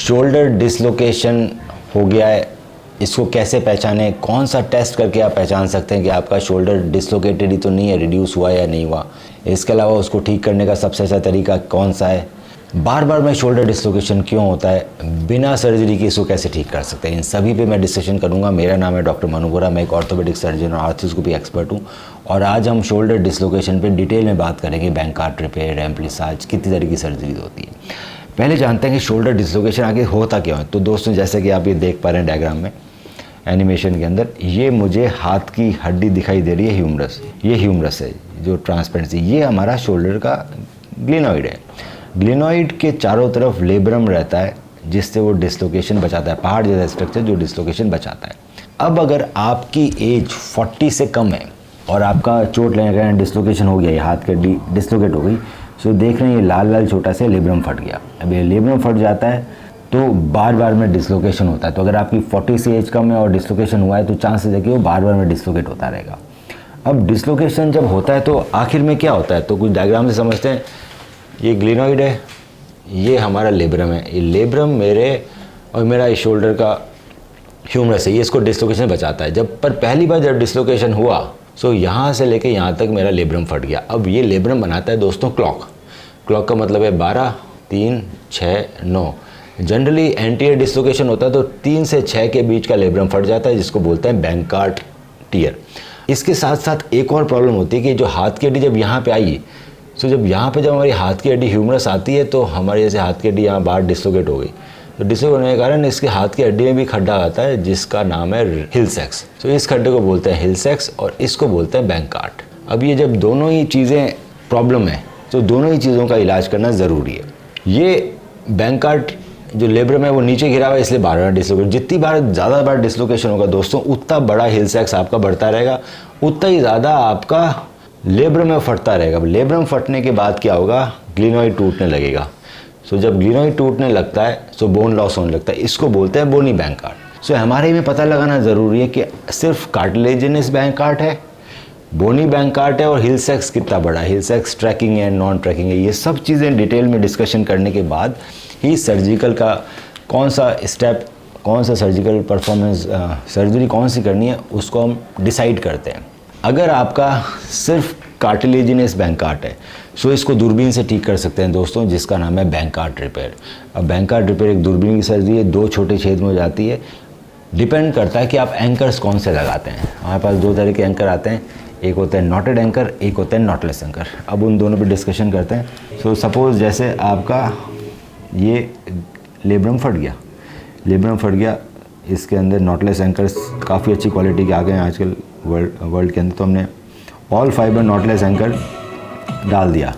Shoulder dislocation हो गया है, इसको कैसे पहचानें? कौन सा टेस्ट करके आप पहचान सकते हैं कि आपका शोल्डर डिसलोकेटेड ही तो नहीं है, रिड्यूस हुआ या नहीं हुआ? इसके अलावा उसको ठीक करने का सबसे अच्छा तरीका कौन सा है? बार बार में शोल्डर डिसलोकेशन क्यों होता है? बिना सर्जरी के इसको कैसे ठीक कर सकते हैं? इन सभी पे मैं डिस्कशन करूंगा। मेरा नाम है डॉक्टर मनु बोरा, मैं एक ऑर्थोपेडिक सर्जन और आर्थ्रोस्कोपी एक्सपर्ट हूं और आज हम शोल्डर डिसलोकेशन पे डिटेल में बात करेंगे। बैंकार्ड रिपेयर, एम्प्लीसाज, कितनी तरह की सर्जरी होती है। पहले जानते हैं कि शोल्डर डिसलोकेशन आगे होता क्यों है। तो दोस्तों, जैसे कि आप ये देख पा रहे हैं डायग्राम में, एनिमेशन के अंदर, ये मुझे हाथ की हड्डी दिखाई दे रही है, ह्यूमरस। ये ह्यूमरस है जो ट्रांसपेरेंसी, ये हमारा शोल्डर का ग्लिनॉइड है। ग्लिनॉइड के चारों तरफ लेब्रम रहता है जिससे वो डिसलोकेशन बचाता है, पहाड़ जैसा स्ट्रक्चर जो डिसलोकेशन बचाता है। अब अगर आपकी एज 40 से कम है और आपका चोट लगने के कारण डिसलोकेशन हो गया, ये हाथ की हड्डी डिसलोकेट हो गई, तो देख रहे हैं ये लाल लाल छोटा सा लेब्रम फट गया। अब ये लेब्रम फट जाता है तो बार बार में डिसलोकेशन होता है। तो अगर आपकी 40 से एज कम है और डिसलोकेशन हुआ है तो चांसेस है कि वो बार बार में डिसलोकेट होता रहेगा। अब डिसलोकेशन जब होता है तो आखिर में क्या होता है, तो कुछ डायग्राम से समझते हैं। ये ग्लिनॉइड है, ये हमारा लेब्रम है, ये लेब्रम मेरे और मेरा इस शोल्डर का ह्यूमरस है, ये इसको डिसलोकेशन बचाता है। जब पहली बार जब डिसलोकेशन हुआ तो यहाँ से लेके यहाँ तक मेरा लेब्रम फट गया। अब ये लेब्रम बनाता है दोस्तों क्लॉक का मतलब है 12, 3, 6, 9। जनरली एंटीरियर डिसलोकेशन होता है तो 3 से 6 के बीच का लेब्रम फट जाता है, जिसको बोलते हैं बैंकार्ड टियर। इसके साथ साथ एक और प्रॉब्लम होती है कि जो हाथ की हड्डी जब यहाँ पे आई, तो जब यहाँ पे जब हमारी हाथ की हड्डी ह्यूमरस आती है तो हमारी जैसे हाथ की हड्डी यहाँ बाहर डिसलोकेट हो गई, तो डिसलोकेट होने के कारण इसके हाथ की हड्डी में भी खड्डा आता है जिसका नाम है हिल सैक्स। तो इस खड्डे को बोलते हैं हिल सैक्स और इसको बोलते हैं बैंकार्ड। अब ये जब दोनों ही चीज़ें प्रॉब्लम है तो दोनों ही चीज़ों का इलाज करना ज़रूरी है। ये बैंकार्ड जो लेब्रम है वो नीचे गिरा हुआ है, इसलिए बार बार डिसलोकेट, जितनी बार ज़्यादा बार डिसलोकेशन होगा दोस्तों उतना बड़ा हिल सैक्स आपका बढ़ता रहेगा, उतना ही ज़्यादा आपका लेब्रम में फटता रहेगा। लेब्रम फटने के बाद क्या होगा, ग्लिनॉइड टूटने लगेगा। सो जब ग्लिनॉइड टूटने लगता है तो बोन लॉस होने लगता है, इसको बोलते हैं बोनी बैंकार्ड। सो हमारे में पता लगाना ज़रूरी है कि सिर्फ कार्टिलेजिनस बैंकार्ड है, बोनी बैंकार्ड है और हिल सैक्स कितना बड़ा है, हिल सैक्स ट्रैकिंग है, नॉन ट्रैकिंग है। ये सब चीज़ें डिटेल में डिस्कशन करने के बाद ही सर्जिकल का कौन सा स्टेप, कौन सा सर्जिकल परफॉर्मेंस, सर्जरी कौन सी करनी है उसको हम डिसाइड करते हैं। अगर आपका सिर्फ कार्टिलेजिनस बैंकार्ड है सो इसको दूरबीन से ठीक कर सकते हैं दोस्तों, जिसका नाम है बैंकार्ड रिपेयर। अब बैंकार्ड रिपेयर एक दूरबीन की सर्जरी है, 2 छोटे छेद में हो जाती है। डिपेंड करता है कि आप एंकर्स कौन से लगाते हैं। हमारे पास 2 तरह के एंकर आते हैं, एक होता है नॉटेड एंकर, एक होता है नॉटलेस एंकर। अब उन दोनों पे डिस्कशन करते हैं। सो सपोज़ जैसे आपका ये लेब्रम फट गया, इसके अंदर नॉटलेस एंकर्स काफ़ी अच्छी क्वालिटी के आ गए हैं आजकल वर्ल्ड के अंदर। तो हमने ऑल फाइबर नॉटलेस एंकर डाल दिया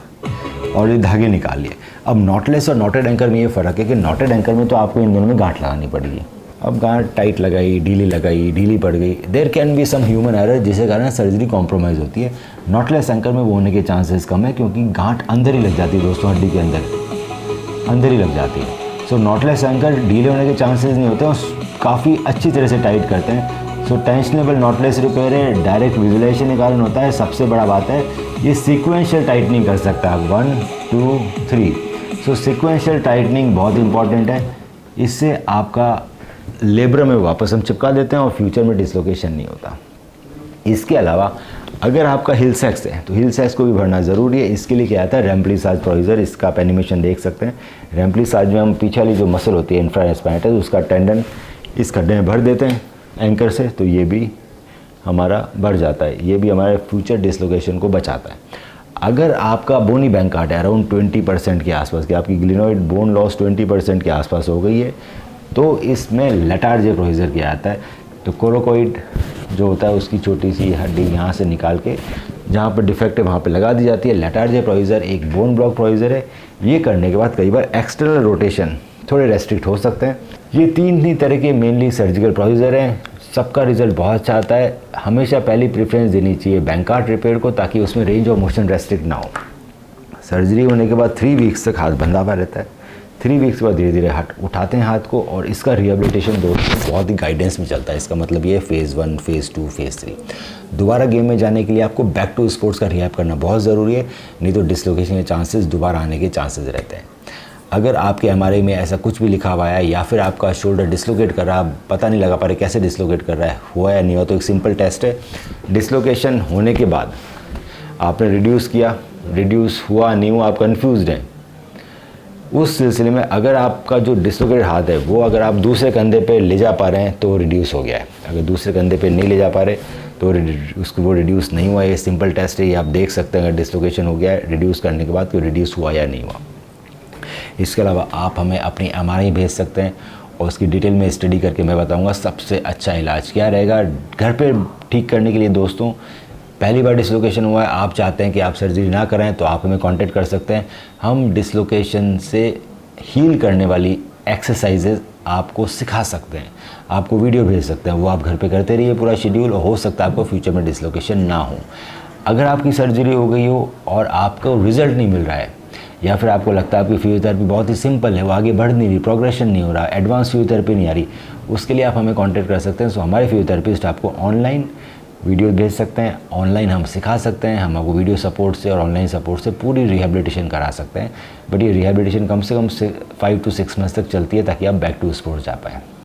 और ये धागे निकाल लिए। अब नॉटलेस और नॉटेड एंकर में ये फ़र्क है कि नॉटेड एंकर में तो आपको इन दोनों में गांठ लगानी पड़ेगी। अब गांठ टाइट लगाई, ढीली पड़ गई, there can be some human error जिसके कारण सर्जरी कॉम्प्रोमाइज़ होती है। नॉटलेस एंकर में वो होने के चांसेस कम है क्योंकि गांठ अंदर ही लग जाती है दोस्तों, हड्डी के अंदर ही लग जाती है। सो नॉटलेस एंकर ढीले होने के चांसेस नहीं होते और काफ़ी अच्छी तरह से टाइट करते हैं। सो टेंशनेबल नॉटलेस रिपेयर है, डायरेक्ट विजुलाइजेशन के कारण होता है। सबसे बड़ा बात है ये सीक्वेंशियल टाइटनिंग कर सकता है, 1, 2, 3। सो सीक्वेंशियल टाइटनिंग बहुत इंपॉर्टेंट है, इससे आपका लेब्रम में वापस हम चिपका देते हैं और फ्यूचर में डिसलोकेशन नहीं होता। इसके अलावा अगर आपका हिल सैक्स है तो हिल सैक्स को भी भरना ज़रूरी है। इसके लिए क्या आता है, रेम्प्लीसाज प्रोसीजर, इसका आप एनिमेशन देख सकते हैं। रेम्प्लीसाज में हम पीछे वाली जो मसल होती है इंफ्रास्पाइनल, उसका टेंडन इस खड्डे में भर देते हैं एंकर से, तो ये भी हमारा भर जाता है। ये भी हमारे फ्यूचर डिसलोकेशन को बचाता है। अगर आपका बोनी बैंकार्ड है अराउंड 20% के आसपास की, आपकी ग्लिनॉइड बोन लॉस 20% के आसपास हो गई है, तो इसमें लेटार्जे प्रोसीजर किया जाता है। तो कोरोकोइड जो होता है उसकी छोटी सी हड्डी यहाँ से निकाल के जहाँ पर डिफेक्ट है वहाँ पे लगा दी जाती है। लेटार्जे प्रोसीजर एक बोन ब्लॉक प्रोसीजर है। ये करने के बाद कई बार एक्सटर्नल रोटेशन थोड़े रेस्ट्रिक्ट हो सकते हैं। ये 3 ही तरह के मेनली सर्जिकल प्रोसीजर हैं। सबका रिजल्ट बहुत अच्छा आता है। हमेशा पहली प्रेफरेंस देनी चाहिए बैंकार्ड रिपेयर को, ताकि उसमें रेंज ऑफ मोशन रेस्ट्रिक्ट ना हो। सर्जरी होने के बाद 3 वीक्स तक हाथ बंधा हुआ रहता है। 3 वीक्स के बाद धीरे धीरे उठाते हैं हाथ को, और इसका रिहेबिलिटेशन दोस्तों बहुत ही गाइडेंस में चलता है। इसका मतलब ये फ़ेज़ 1, फ़ेज़ 2, फ़ेज़ 3। दोबारा गेम में जाने के लिए आपको बैक टू स्पोर्ट्स का रिहैब करना बहुत ज़रूरी है, नहीं तो डिसलोकेशन के चांसेस दोबारा आने के चांसेस रहते हैं। अगर आपके एमआरआई में ऐसा कुछ भी लिखा हुआ है या फिर आपका शोल्डर डिसलोकेट कर रहा है, पता नहीं लगा पा रहे कैसे डिसलोकेट कर रहा है, हुआ या नहीं हुआ, तो एक सिंपल टेस्ट है। डिसलोकेशन होने के बाद आपने रिड्यूस किया, रिड्यूस हुआ नहीं हुआ, आप कन्फ्यूज़ड हैं, उस सिलसिले में अगर आपका जो डिसलोकेटेड हाथ है वो अगर आप दूसरे कंधे पे ले जा पा रहे हैं तो रिड्यूस हो गया है। अगर दूसरे कंधे पे नहीं ले जा पा रहे तो उसको वो रिड्यूस नहीं हुआ। ये सिंपल टेस्ट है, ये आप देख सकते हैं अगर डिसलोकेशन हो गया है रिड्यूस करने के बाद कि रिड्यूस हुआ या नहीं हुआ। इसके अलावा आप हमें अपनी एमआरआई भेज सकते हैं और उसकी डिटेल में स्टडी करके मैं बताऊंगा सबसे अच्छा इलाज क्या रहेगा घर पे ठीक करने के लिए। दोस्तों, पहली बार डिसलोकेशन हुआ है, आप चाहते हैं कि आप सर्जरी ना कराएं तो आप हमें कांटेक्ट कर सकते हैं। हम डिसलोकेशन से हील करने वाली एक्सरसाइजेज आपको सिखा सकते हैं, आपको वीडियो भेज सकते हैं, वो आप घर पे करते रहिए पूरा शेड्यूल, हो सकता है आपको फ्यूचर में डिसलोकेशन ना हो। अगर आपकी सर्जरी हो गई हो और आपको रिजल्ट नहीं मिल रहा है या फिर आपको लगता है आपकी फिजियोथेरेपी बहुत ही सिंपल है, वो आगे बढ़ नहीं रही, प्रोग्रेशन नहीं हो रहा, एडवांस फिजियोथेरेपी नहीं आ रही, उसके लिए आप हमें कांटेक्ट कर सकते हैं। सो हमारे फिजियोथेरेपिस्ट आपको ऑनलाइन वीडियो भेज सकते हैं, ऑनलाइन हम सिखा सकते हैं, हम आपको वीडियो सपोर्ट से और ऑनलाइन सपोर्ट से पूरी रिहैबिलिटेशन करा सकते हैं। बट ये रिहैबिलिटेशन कम से कम 5 to 6 मंथ्स तक चलती है ताकि आप बैक टू स्पोर्ट्स जा पाएँ।